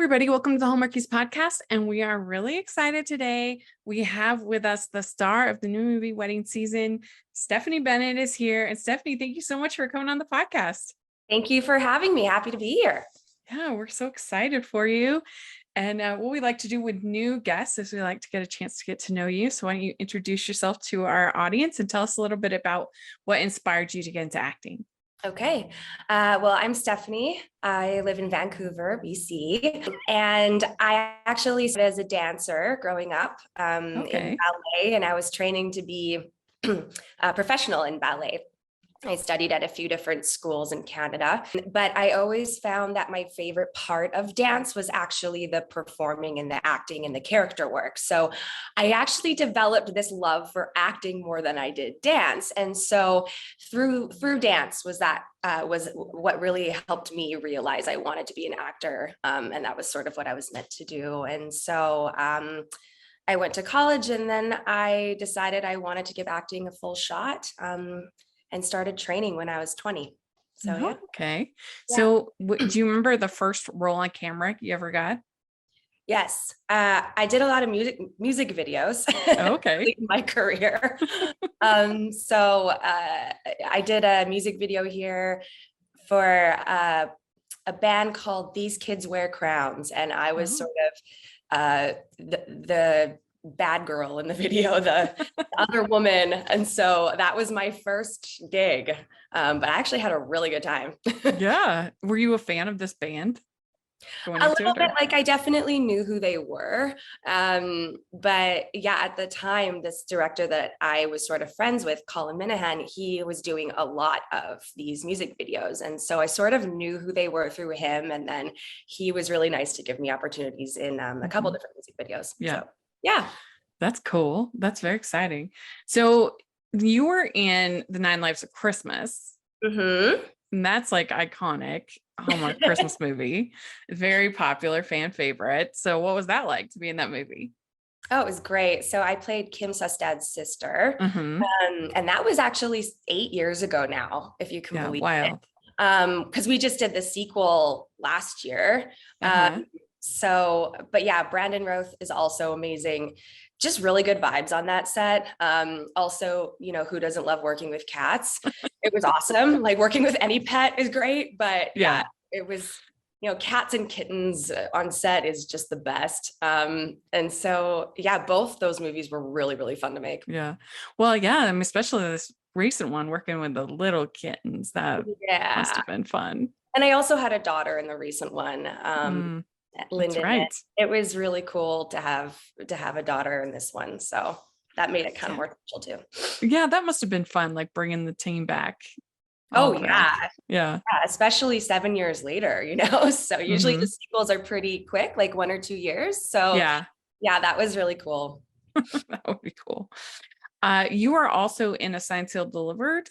everybody. Welcome to the Hallmark podcast. And we are really excited today. We have with us the star of the new movie wedding season. Stephanie Bennett is here. And Stephanie, thank you so much for coming on the podcast. Thank you for having me. Happy to be here. Yeah, we're so excited for you. And what we like to do with new guests is we like to get a chance to get to know you. So why don't you introduce yourself to our audience and tell us a little bit about what inspired you to get into acting? Okay. Well, I'm Stephanie. I live in Vancouver, BC, and I actually started as a dancer growing up in ballet, and I was training to be a professional in ballet. I studied at a few different schools in Canada, but I always found that my favorite part of dance was actually the performing and the acting and the character work. So I actually developed this love for acting more than I did dance. And so through dance was what really helped me realize I wanted to be an actor. And that was sort of what I was meant to do. And so I went to college, and then I decided I wanted to give acting a full shot. And started training when I was 20. So yeah. Okay. Yeah. So do you remember the first role on camera you ever got? Yes. I did a lot of music videos. Okay. in my career. So I did a music video here for a band called These Kids Wear Crowns. And I was sort of the bad girl in the video, the other woman. And so that was my first gig. But I actually had a really good time. Yeah. Were you a fan of this band? A little bit, like I definitely knew who they were. But yeah, at the time, this director that I was sort of friends with, Colin Minahan, he was doing a lot of these music videos. And so I sort of knew who they were through him. And then he was really nice to give me opportunities in a couple different music videos. Yeah. So, yeah. That's cool. That's very exciting. So you were in The 9 Lives of Christmas. Mm-hmm. And that's like iconic Hallmark Christmas movie. Very popular, fan favorite. So what was that like to be in that movie? Oh, it was great. So I played Kim Sustad's sister. Mm-hmm. And that was actually 8 years ago now, if you can believe it. Because we just did the sequel last year. But yeah, Brandon Roth is also amazing. Just really good vibes on that set. Also, who doesn't love working with cats? It was awesome. Like working with any pet is great, but yeah, it was, cats and kittens on set is just the best. And so, yeah, both those movies were really, really fun to make. Yeah. Well, yeah, I mean, especially this recent one, working with the little kittens, that must have been fun. And I also had a daughter in the recent one. Lyndon. Right. It was really cool to have a daughter in this one, so that made it kind of more special too. Yeah, that must have been fun, like bringing the team back. Oh yeah, especially 7 years later. So usually the sequels are pretty quick, like 1 or 2 years. So yeah, that was really cool. That would be cool. You are also in A Signed, Sealed, Delivered.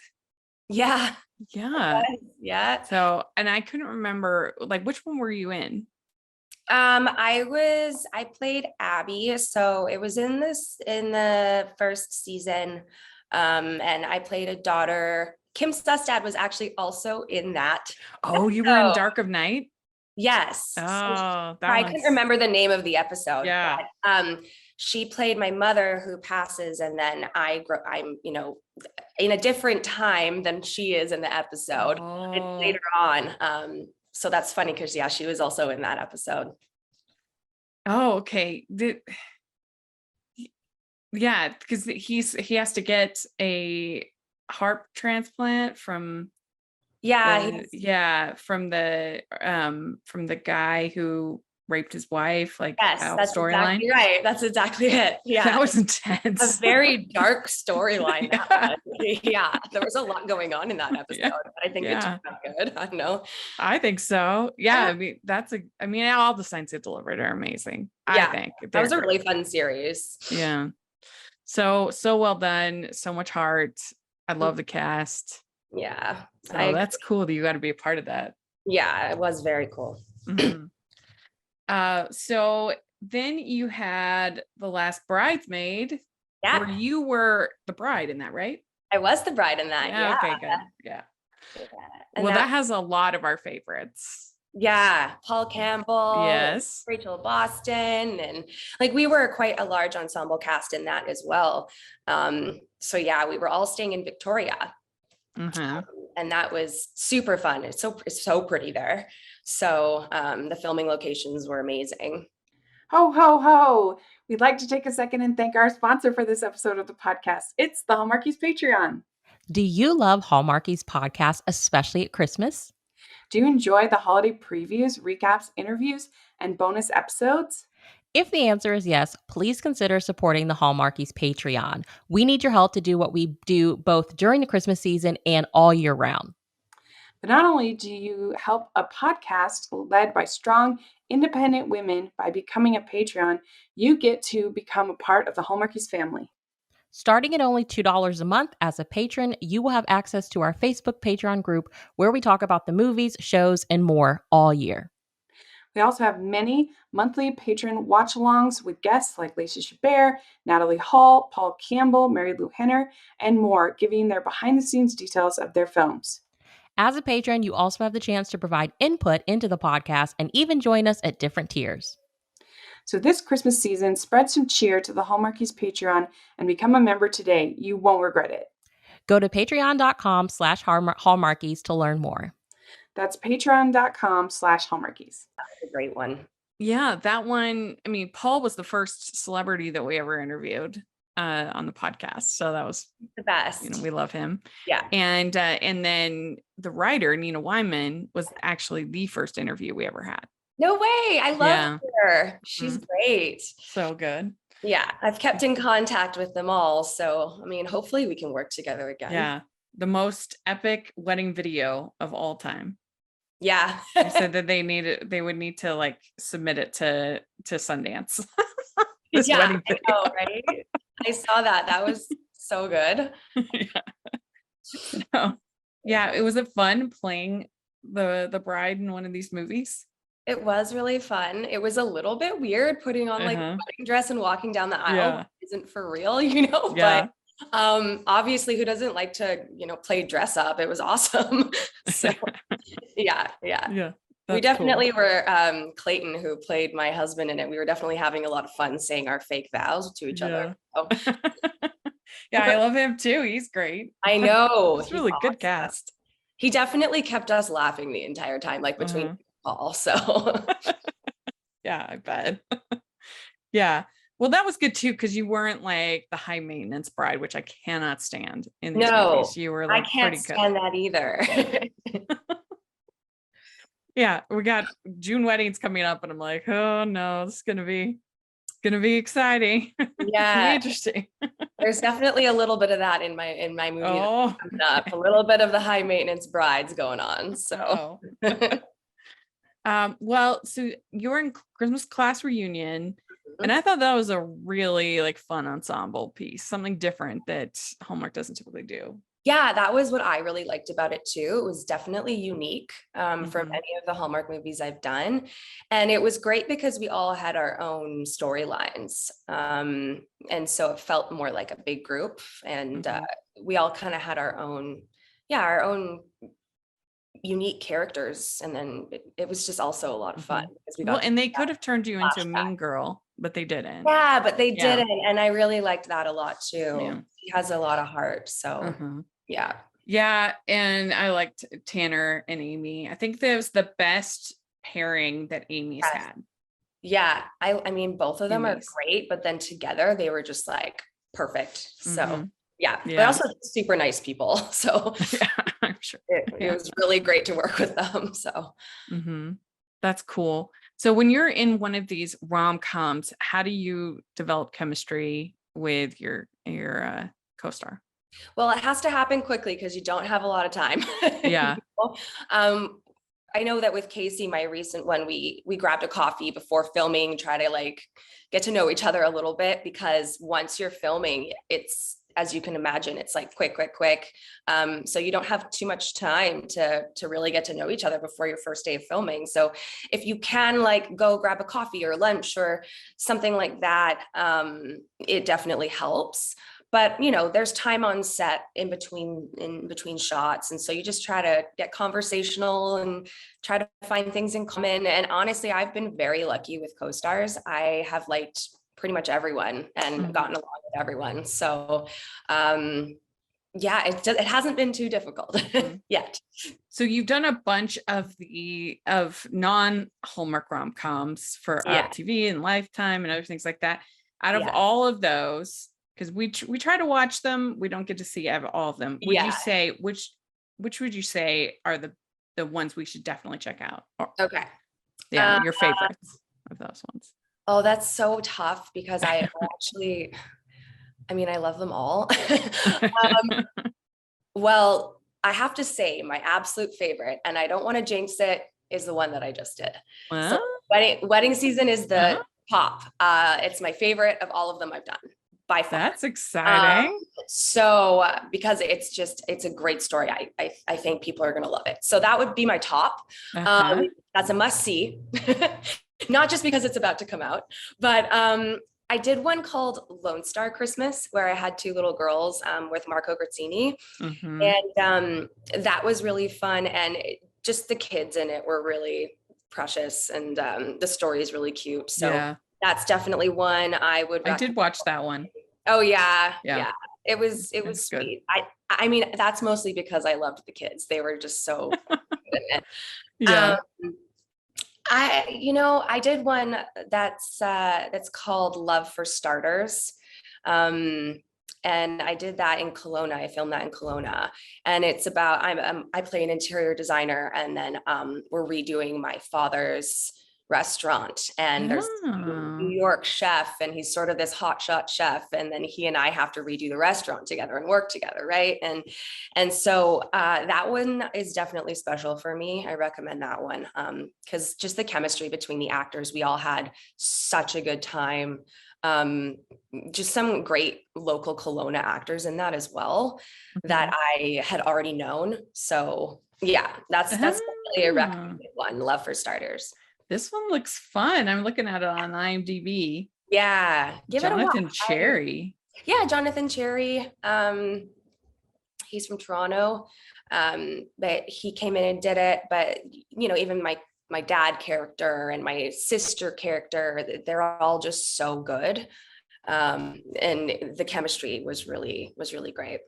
Yeah. So, and I couldn't remember, like, which one were you in? I played Abby. So it was in the first season. And I played a daughter. Kim Sustad was actually also in that. Oh, you were in Dark of Night? Yes. Oh, I couldn't remember the name of the episode. Yeah. But, she played my mother who passes, and then I'm, in a different time than she is in the episode later on. So that's funny because she was also in that episode. Oh, okay. Because he has to get a heart transplant from from the guy who raped his wife. Like, yes, that's exactly right. That's exactly it. Yeah, that was intense. A very dark storyline. Yeah, there was a lot going on in that episode. But I think it turned out good. I don't know. I think so. Yeah, I mean, all the Signs It Delivered are amazing. I think that was a really fun series. Yeah, so well done. So much heart. I love the cast. Yeah, so that's cool that you got to be a part of that. Yeah, it was very cool. Mm-hmm. So then you had The Last Bridesmaid, where you were the bride in that, right? I was the bride in that. Yeah. Okay, good. Yeah. Well, that has a lot of our favorites. Yeah, Paul Campbell, Yes. Rachel Boston, and like we were quite a large ensemble cast in that as well. So yeah, we were all staying in Victoria, Mm-hmm. and that was super fun. It's so pretty there. So the filming locations were amazing. Ho, ho, ho. We'd like to take a second and thank our sponsor for this episode of the podcast. It's the Hallmarkies Patreon. Do you love Hallmarkies podcast, especially at Christmas? Do you enjoy the holiday previews, recaps, interviews, and bonus episodes? If the answer is yes, please consider supporting the Hallmarkies Patreon. We need your help to do what we do both during the Christmas season and all year round. But not only do you help a podcast led by strong, independent women by becoming a Patreon, you get to become a part of the Hallmarkies family. Starting at only $2 a month as a patron, you will have access to our Facebook Patreon group where we talk about the movies, shows, and more all year. We also have many monthly patron watch-alongs with guests like Lacey Chabert, Natalie Hall, Paul Campbell, Mary Lou Henner, and more, giving their behind-the-scenes details of their films. As a patron, you also have the chance to provide input into the podcast and even join us at different tiers. So this Christmas season, spread some cheer to the Hallmarkies Patreon and become a member today. You won't regret it. Go to patreon.com/Hallmarkies to learn more. That's patreon.com/Hallmarkies. That's a great one. Yeah, that one. I mean, Paul was the first celebrity that we ever interviewed on the podcast. So that was the best. We love him. Yeah. And then the writer, Nina Wyman, was actually the first interview we ever had. No way. I love her. She's great. So good. Yeah. I've kept in contact with them all. So, I mean, hopefully we can work together again. Yeah. The most epic wedding video of all time. Yeah. They said that they would need to like submit it to Sundance. Yeah, I know, right? I saw that. That was so good. Was it fun playing the bride in one of these movies? It was really fun. It was a little bit weird putting on like a wedding dress and walking down the aisle. Yeah. Isn't for real, but obviously who doesn't like to, play dress up? It was awesome. So yeah. We definitely were, Clayton, who played my husband in it, we were definitely having a lot of fun saying our fake vows to each other. So. Yeah, I love him too. He's great. I know. It's really awesome. Good cast. He definitely kept us laughing the entire time, like between all. So yeah, I bet. Yeah. Well, that was good too, because you weren't like the high maintenance bride, which I cannot stand in these movies. You were like, I can't stand that either. Yeah, we got June weddings coming up, and I'm like, oh no, this is gonna be exciting. Yeah, interesting. There's definitely a little bit of that in my movie. Oh, a little bit of the high maintenance brides going on. So, well, so you're in Christmas class reunion, and I thought that was a really like fun ensemble piece, something different that Hallmark doesn't typically do. Yeah, that was what I really liked about it too. It was definitely unique from any of the Hallmark movies I've done. And it was great because we all had our own storylines. And so it felt more like a big group, and we all kind of had our own unique characters. And then it was just also a lot of fun. And they could have turned you into a mean girl, but they didn't. Yeah, but they didn't. And I really liked that a lot too. Yeah. He has a lot of heart. So yeah. Yeah. And I liked Tanner and Amy. I think that was the best pairing that Amy's had. Yeah. I mean, both of them are great, but then together they were just like perfect. So yeah. They're also super nice people. So I'm sure it was really great to work with them. So that's cool. So when you're in one of these rom-coms, how do you develop chemistry with your co-star? Well, it has to happen quickly because you don't have a lot of time. Yeah. I know that with Casey, my recent one, we grabbed a coffee before filming, try to like get to know each other a little bit, because once you're filming, it's, as you can imagine, it's like quick. So you don't have too much time to really get to know each other before your first day of filming. So if you can like go grab a coffee or lunch or something like that, it definitely helps. but you know, there's time on set in between shots. And so you just try to get conversational and try to find things in common. And honestly, I've been very lucky with co-stars. I have liked pretty much everyone and gotten along with everyone. So yeah, it hasn't been too difficult yet. So you've done a bunch of non-Hallmark rom-coms for TV and Lifetime and other things like that. Out of all of those, because we try to watch them, we don't get to see all of them. Would you say which would you say are the ones we should definitely check out? Okay. Yeah, your favorites of those ones. Oh, that's so tough because I love them all. Well, I have to say my absolute favorite, and I don't want to jinx it, is the one that I just did. So wedding season is the top. It's my favorite of all of them I've done by far. That's exciting. Because it's a great story. I think people are going to love it. So that would be my top. That's a must see, not just because it's about to come out, but I did one called Lone Star Christmas where I had two little girls with Marco Grazzini. And that was really fun. And just the kids in it were really precious, and the story is really cute. So that's definitely one I would recommend. I did watch that one. Oh yeah. It was sweet. Good. I mean, that's mostly because I loved the kids. They were just so good in it. Yeah. I did one that's called Love for Starters. And I did that in Kelowna. I filmed that in Kelowna, and it's about I play an interior designer, and then we're redoing my father's restaurant, and there's a New York chef, and he's sort of this hotshot chef, and then he and I have to redo the restaurant together and work together, right? And so that one is definitely special for me. I recommend that one because just the chemistry between the actors, we all had such a good time. Just some great local Kelowna actors in that as well that I had already known. So yeah, that's definitely a recommended one. Love for Starters. This one looks fun. I'm looking at it on IMDb. Yeah, Jonathan Cherry. Jonathan Cherry. He's from Toronto, but he came in and did it. But even my dad character and my sister character, they're all just so good. And the chemistry was really great.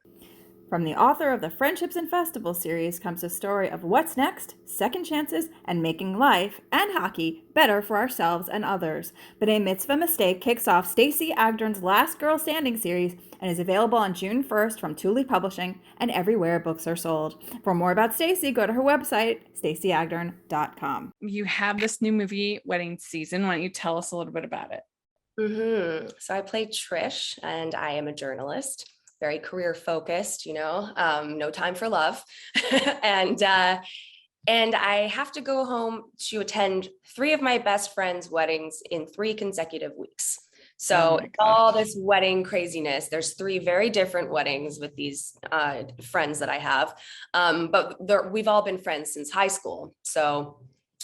From the author of the Friendships and Festival series comes a story of what's next, second chances, and making life and hockey better for ourselves and others. But a Mitzvah Mistake kicks off Stacey Agdern's Last Girl Standing series and is available on June 1st from Thule Publishing and everywhere books are sold. For more about Stacey, go to her website, staceyagdern.com. You have this new movie, Wedding Season. Why don't you tell us a little bit about it? So I play Trish, and I am a journalist. Very career focused, no time for love. And I have to go home to attend 3 of my best friends' weddings in 3 consecutive weeks. So all this wedding craziness, there's 3 very different weddings with these friends that I have. But we've all been friends since high school. So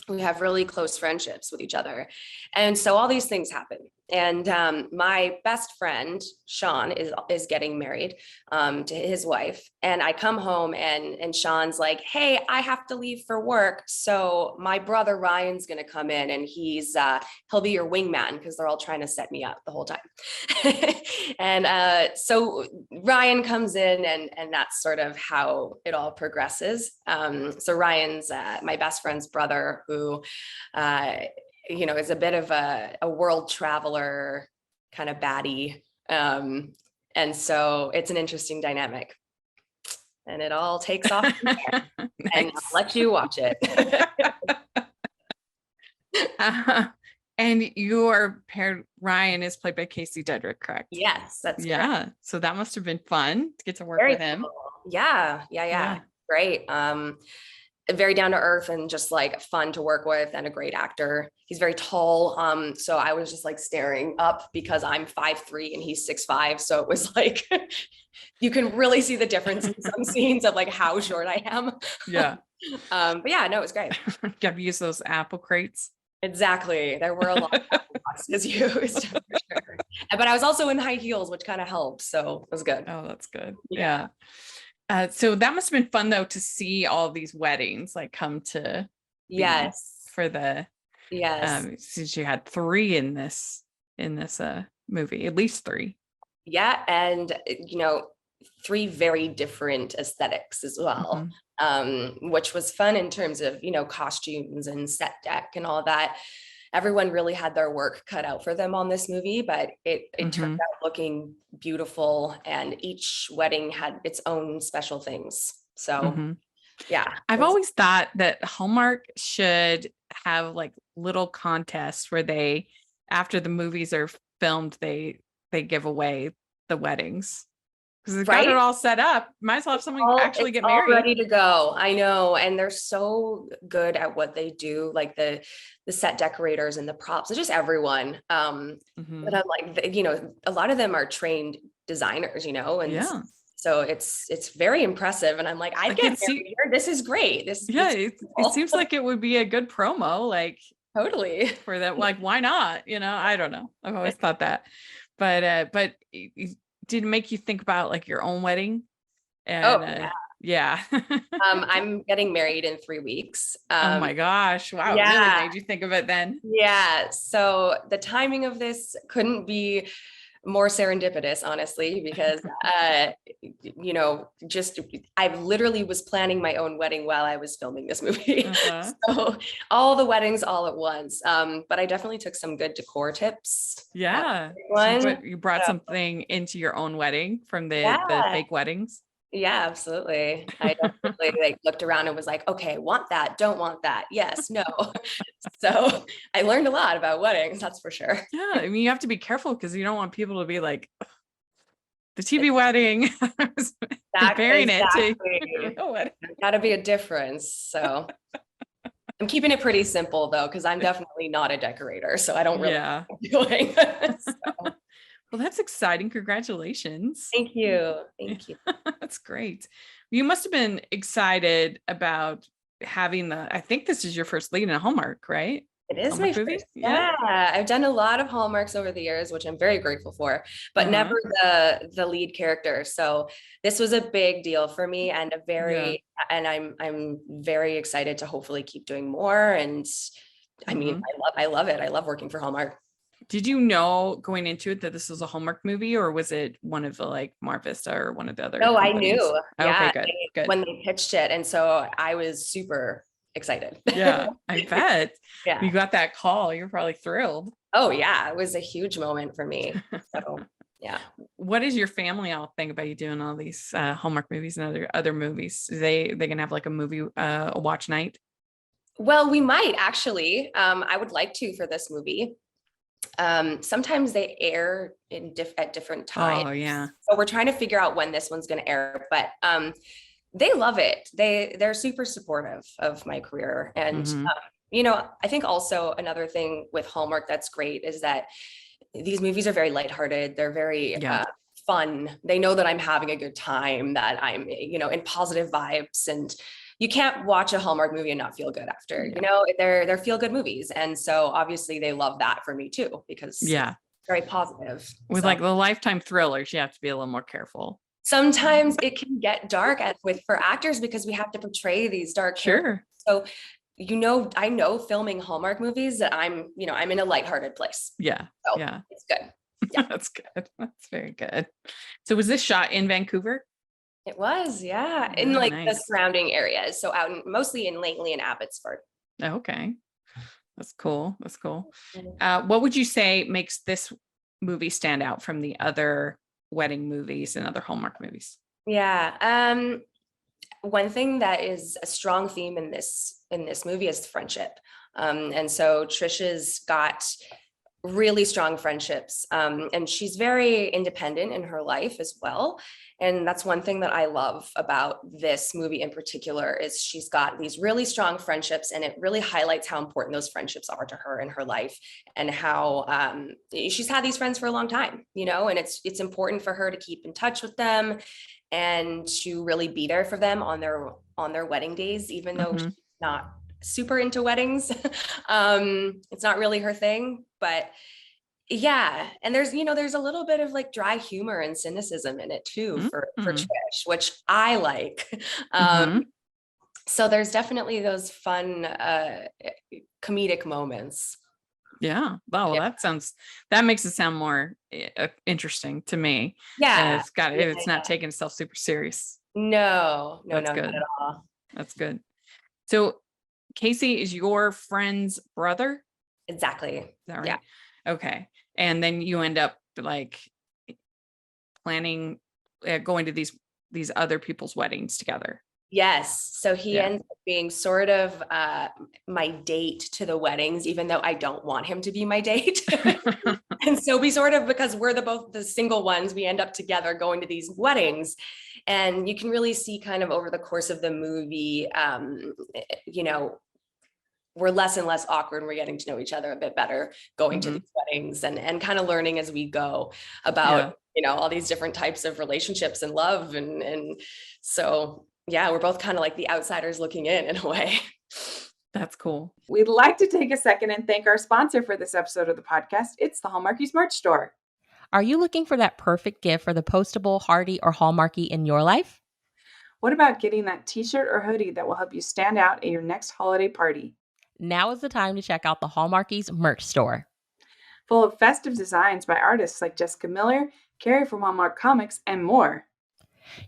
we have really close friendships with each other. And so all these things happen. And my best friend, Sean, is getting married to his wife. And I come home and Sean's like, hey, I have to leave for work. So my brother Ryan's going to come in, and he'll be your wingman, because they're all trying to set me up the whole time. And so Ryan comes in, and that's sort of how it all progresses. So Ryan's my best friend's brother, who is a bit of a world traveler kind of baddie. And so it's an interesting dynamic, and it all takes off from there. Nice. And I'll let you watch it. And your parent, Ryan, is played by Casey Dedrick, correct? Yes, that's correct. So that must have been fun to get to work with him. Cool. Yeah. Great. Very down to earth and just like fun to work with, and a great actor. He's very tall. So I was just like staring up because I'm 5'3" and he's 6'5". So it was like, you can really see the difference in some scenes of like how short I am. Yeah. But yeah, no, it was great. Got to use those apple crates. Exactly. There were a lot of apple boxes used for sure. But I was also in high heels, which kind of helped. So it was good. Oh, that's good. Yeah. So that must have been fun though, to see all these weddings like come to be Yes. for the, Yes. since you had 3 in this movie, at least 3. Yeah. And, 3 very different aesthetics as well, which was fun in terms of, costumes and set deck and all that. Everyone really had their work cut out for them on this movie, but it turned out looking beautiful, and each wedding had its own special things. So yeah. I've always thought that Hallmark should have like little contests where they, after the movies are filmed, they give away the weddings. Because they've got it all set up. Might as well have someone actually get married. Ready to go. I know. And they're so good at what they do, like the set decorators and the props, just everyone. But I'm like, a lot of them are trained designers, and so it's very impressive. And I'm like, I get married here. This is great. It seems like it would be a good promo, like totally for that. Like, why not? I don't know. I've always thought that, but did it make you think about like your own wedding? And yeah. I'm getting married in 3 weeks. Oh my gosh. Wow. It really made you think of it then. Yeah. So the timing of this couldn't be more serendipitous, honestly, because, I literally was planning my own wedding while I was filming this movie. So all the weddings all at once. But I definitely took some good decor tips. Yeah. So you brought something into your own wedding from the fake weddings. Yeah, absolutely. I definitely looked around and was like, okay, want that, don't want that. Yes, no. So I learned a lot about weddings, that's for sure. Yeah. I mean, you have to be careful because you don't want people to be like, the TV wedding, comparing it to gotta be a difference. So I'm keeping it pretty simple though, because I'm definitely not a decorator. So I don't really know what I'm doing. Well, that's exciting. Congratulations. Thank you. Thank you. That's great. You must have been excited about having I think this is your first lead in a Hallmark, right? It is my first. Yeah. I've done a lot of Hallmarks over the years, which I'm very grateful for, but never the lead character. So this was a big deal for me, and and I'm very excited to hopefully keep doing more. And I mean, I love it. I love working for Hallmark. Did you know going into it that this was a Hallmark movie, or was it one of the like Mar Vista or one of the other? No, companies? I knew. Okay, good. When they pitched it. And so I was super excited. Yeah, I bet. You got that call. You're probably thrilled. Oh yeah. It was a huge moment for me. So yeah. What does your family all think about you doing all these Hallmark movies and other movies? They gonna have like a movie, a watch night? Well, we might actually. I would like to for this movie. Sometimes they air at different times. Oh yeah. So we're trying to figure out when this one's going to air, but they love it. They're super supportive of my career. And I think also another thing with Hallmark that's great is that these movies are very lighthearted. They're very fun. They know that I'm having a good time, that I'm, in positive vibes, and you can't watch a Hallmark movie and not feel good after, they're feel good movies. And so obviously they love that for me too, because it's very positive. With like the Lifetime thrillers, you have to be a little more careful. Sometimes it can get dark for actors because we have to portray these dark characters. So, I know filming Hallmark movies that I'm in a lighthearted place. Yeah. So it's good. Yeah. That's good. That's very good. So was this shot in Vancouver? It was, yeah. In the surrounding areas. So mostly in Langley and Abbotsford. Okay. That's cool. That's cool. What would you say makes this movie stand out from the other wedding movies and other Hallmark movies? Yeah. One thing that is a strong theme in this movie is friendship. And so Trisha's got really strong friendships. And she's very independent in her life as well. And that's one thing that I love about this movie in particular is she's got these really strong friendships, and it really highlights how important those friendships are to her in her life, and how she's had these friends for a long time, and it's important for her to keep in touch with them and to really be there for them on their wedding days, even though she's not super into weddings. It's not really her thing, but Yeah. And there's a little bit of like dry humor and cynicism in it too for Mhm. Trish, which I like. Mhm. So there's definitely those fun comedic moments. Yeah. Wow. Well, Yeah. that makes it sound more interesting to me. Yeah. It's not taking itself super serious. No, That's not at good. all. That's good. So Casey is your friend's brother? Is Exactly. that Yeah. right? Okay. And then you end up like planning, going to these other people's weddings together. Yes. So he Yeah. ends up being sort of my date to the weddings, even though I don't want him to be my date. And so we sort of, because we're both the single ones, we end up together going to these weddings. And you can really see kind of over the course of the movie, we're less and less awkward. We're getting to know each other a bit better going to Mhm. these weddings and kind of learning as we go about, all these different types of relationships and love. And so, yeah, we're both kind of like the outsiders looking in a way. That's cool. We'd like to take a second and thank our sponsor for this episode of the podcast. It's the Hallmarkies merch store. Are you looking for that perfect gift for the postable, hardy, or Hallmarky in your life? What about getting that t-shirt or hoodie that will help you stand out at your next holiday party? Now is the time to check out the Hallmarkies merch store. Full of festive designs by artists like Jessica Miller, Carrie from Hallmark Comics, and more.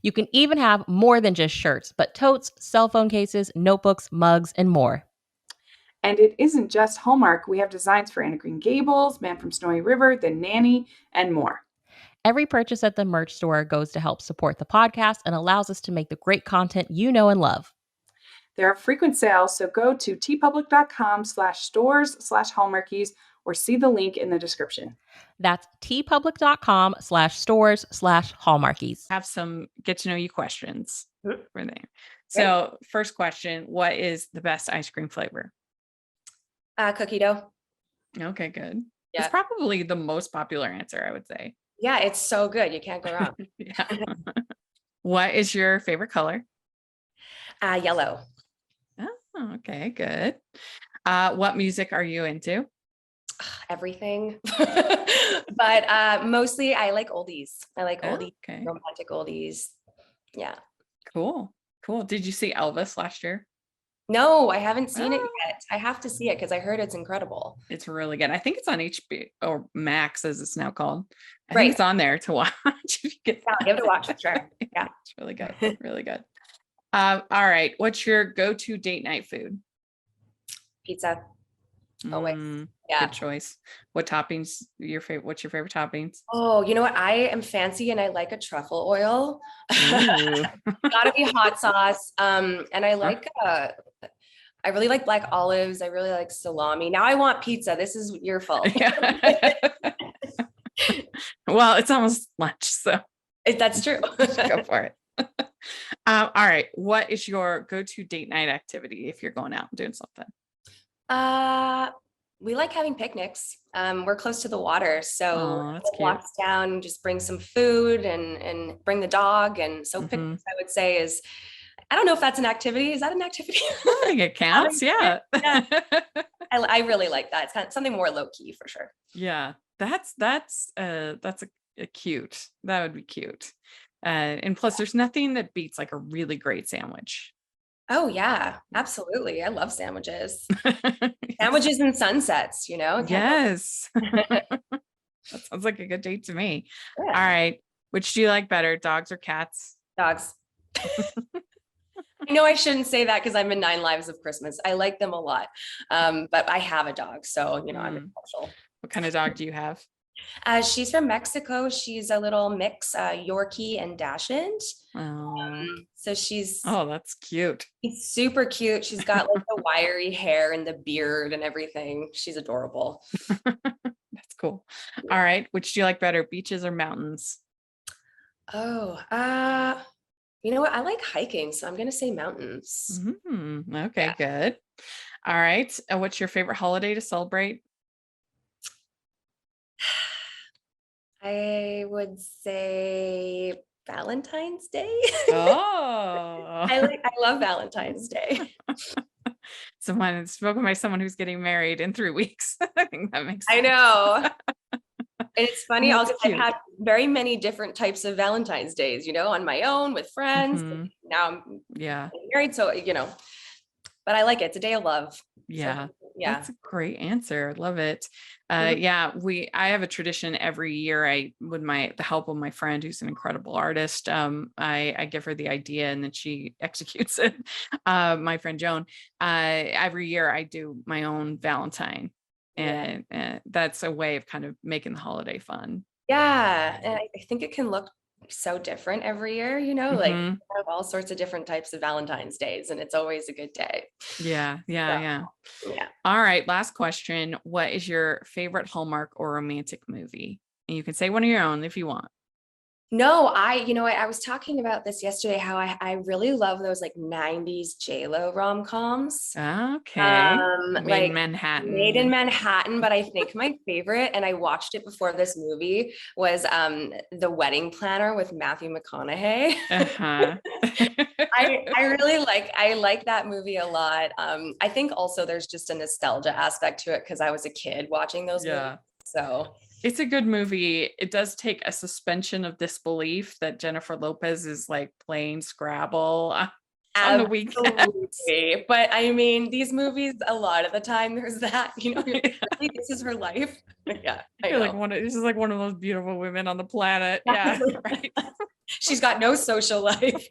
You can even have more than just shirts, but totes, cell phone cases, notebooks, mugs, and more. And it isn't just Hallmark. We have designs for Anna Green Gables, Man from Snowy River, The Nanny, and more. Every purchase at the merch store goes to help support the podcast and allows us to make the great content you know and love. There are frequent sales, so go to tpublic.com/stores/Hallmarkies or see the link in the description. That's tpublic.com/stores/Hallmarkies. Have some get to know you questions for there. Great. So first question, what is the best ice cream flavor? Cookie dough. Okay, good. Yeah. It's probably the most popular answer, I would say. Yeah, it's so good. You can't go wrong. Yeah. What is your favorite color? Yellow. Oh, okay, good. What music are you into? Everything. But mostly I like oldies. I like oldies, Okay. romantic oldies. Yeah. Cool. Did you see Elvis last year? No, I haven't seen it yet. I have to see it because I heard it's incredible. It's really good. I think it's on HBO or Max, as it's now called. I Right. think it's on there to watch. Yeah, give it a watch for sure. Yeah. It's really good. Really good. All right. What's your go-to date night food? Pizza. Always. Yeah. Good choice. What toppings what's your favorite toppings? Oh, you know what? I am fancy and I like a truffle oil. Gotta be hot sauce. And I like I really like black olives. I really like salami. Now I want pizza. This is your fault. Yeah. Well, it's almost lunch, so That's true. go for it. All right. What is your go-to date night activity if you're going out and doing something? We like having picnics. We're close to the water, so That's cute. walks down, just bring some food and bring the dog. And so picnics, I would say, is, I don't know if that's an activity. Is that an activity? I think it counts. Yeah. Yeah. I really like that. It's kind of something more low key for sure. Yeah. That's a cute. That would be cute. And plus there's nothing that beats like a really great sandwich. Oh yeah, absolutely. I love sandwiches. Sandwiches and sunsets, Yes. That sounds like a good date to me. Yeah. All right. Which do you like better, dogs or cats? Dogs. I know I shouldn't say that because I'm in 9 Lives of Christmas. I like them a lot. But I have a dog, so I'm partial. What kind of dog do you have? She's from Mexico. She's a little mix, Yorkie and Dachshund. So that's cute. She's super cute. She's got like the wiry hair and the beard and everything. She's adorable. That's cool. All right. Which do you like better, beaches or mountains? Oh, you know what? I like hiking, so I'm going to say mountains. Okay, good. All right. What's your favorite holiday to celebrate? I would say Valentine's Day. Oh, I love Valentine's Day. Spoken by someone who's getting married in 3 weeks. I think that makes sense. I know. it's funny That's also, I've cute. had very many different types of Valentine's days, on my own with friends. Now I'm married, so, but I like it. It's a day of love. Yeah. So, yeah. That's a great answer. Love it. Mhm. I have a tradition every year. With the help of my friend who's an incredible artist, I give her the idea and then she executes it. My friend Joan, every year I do my own Valentine, Yeah. and that's a way of kind of making the holiday fun. Yeah. And I think it can look so different every year, like Mhm. we have all sorts of different types of Valentine's days, and it's always a good day. Yeah. Yeah. Yeah. All right, last question. What is your favorite Hallmark or romantic movie? And you can say one of your own if you want. No, I was talking about this yesterday, how I really love those like 90s J-Lo rom-coms. Okay. Made in Like Made in Manhattan. Manhattan, but I think my favorite, and I watched it before this movie, was The Wedding Planner with Matthew McConaughey. Uh-huh. I like that movie a lot. I think also there's just a nostalgia aspect to it because I was a kid watching those movies. So It's a good movie. It does take a suspension of disbelief that Jennifer Lopez is like playing Scrabble on the weekends. absolutely. But I mean, these movies, a lot of the time, there's that, you're like, really, this is her life. Yeah, I You're like know. this is like one of those beautiful women on the planet. Yeah, right. She's got no social life.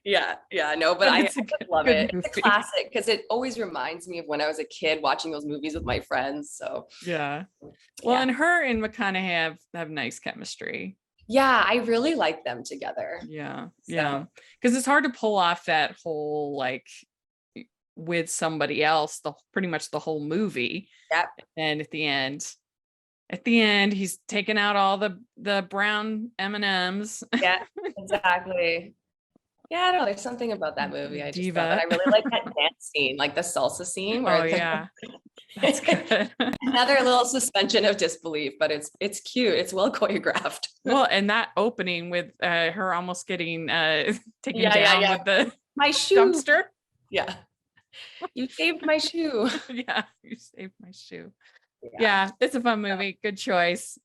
Yeah, no, but But I it's a love good it. It's a movie. classic because it always reminds me of when I was a kid watching those movies with my friends. So Yeah. Well, yeah, and her and McConaughey have nice chemistry. yeah, I really like them together. Yeah. So Because it's hard to pull off that whole like with somebody else pretty much the whole movie. yeah, And at the end, he's taking out all the brown M&Ms. yeah, exactly. Yeah, I don't know. There's something about that movie I just love, and Diva. I really like that dance scene, like the salsa scene, where Oh it's like yeah, that's good. another little suspension of disbelief, but it's cute. It's well choreographed. Well, and that opening with her almost getting taken Yeah. down with the My shoe. dumpster. Yeah, you saved my shoe. Yeah, you saved my shoe. Yeah, it's a fun movie. Good choice.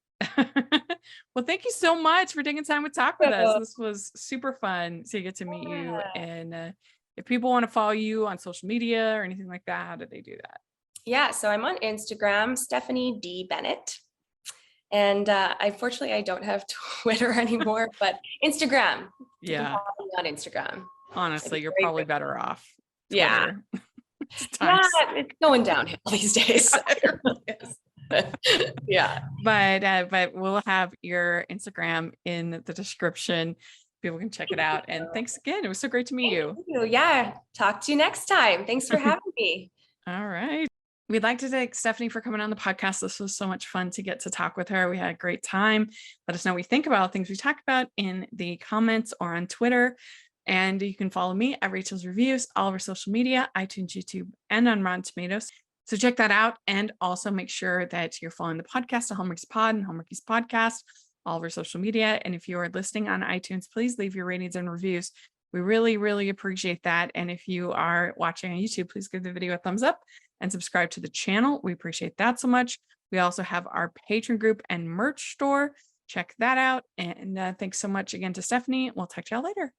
Well, thank you so much for taking time to talk with us. This was super fun to get to meet you. And if people want to follow you on social media or anything like that, how do they do that? Yeah, so I'm on Instagram, Stephanie D. Bennett. And unfortunately, I don't have Twitter anymore, but Instagram. You can follow me on Instagram. Honestly, you're probably better off. Twitter. Yeah. It's going downhill these days. Yeah. But we'll have your Instagram in the description. People can check it out. And thanks again. It was so great to meet you. Yeah. Talk to you next time. Thanks for having me. All right. We'd like to thank Stephanie for coming on the podcast. This was so much fun to get to talk with her. We had a great time. Let us know what you think about things we talk about in the comments or on Twitter. And you can follow me at Rachel's Reviews, all over social media, iTunes, YouTube, and on Rotten Tomatoes. So check that out. And also make sure that you're following the podcast, the Hallmarkies Pod and Hallmarkies Podcast, all over social media. And if you are listening on iTunes, please leave your ratings and reviews. We really, really appreciate that. And if you are watching on YouTube, please give the video a thumbs up and subscribe to the channel. We appreciate that so much. We also have our Patreon group and merch store. Check that out. And thanks so much again to Stephanie. We'll talk to y'all later.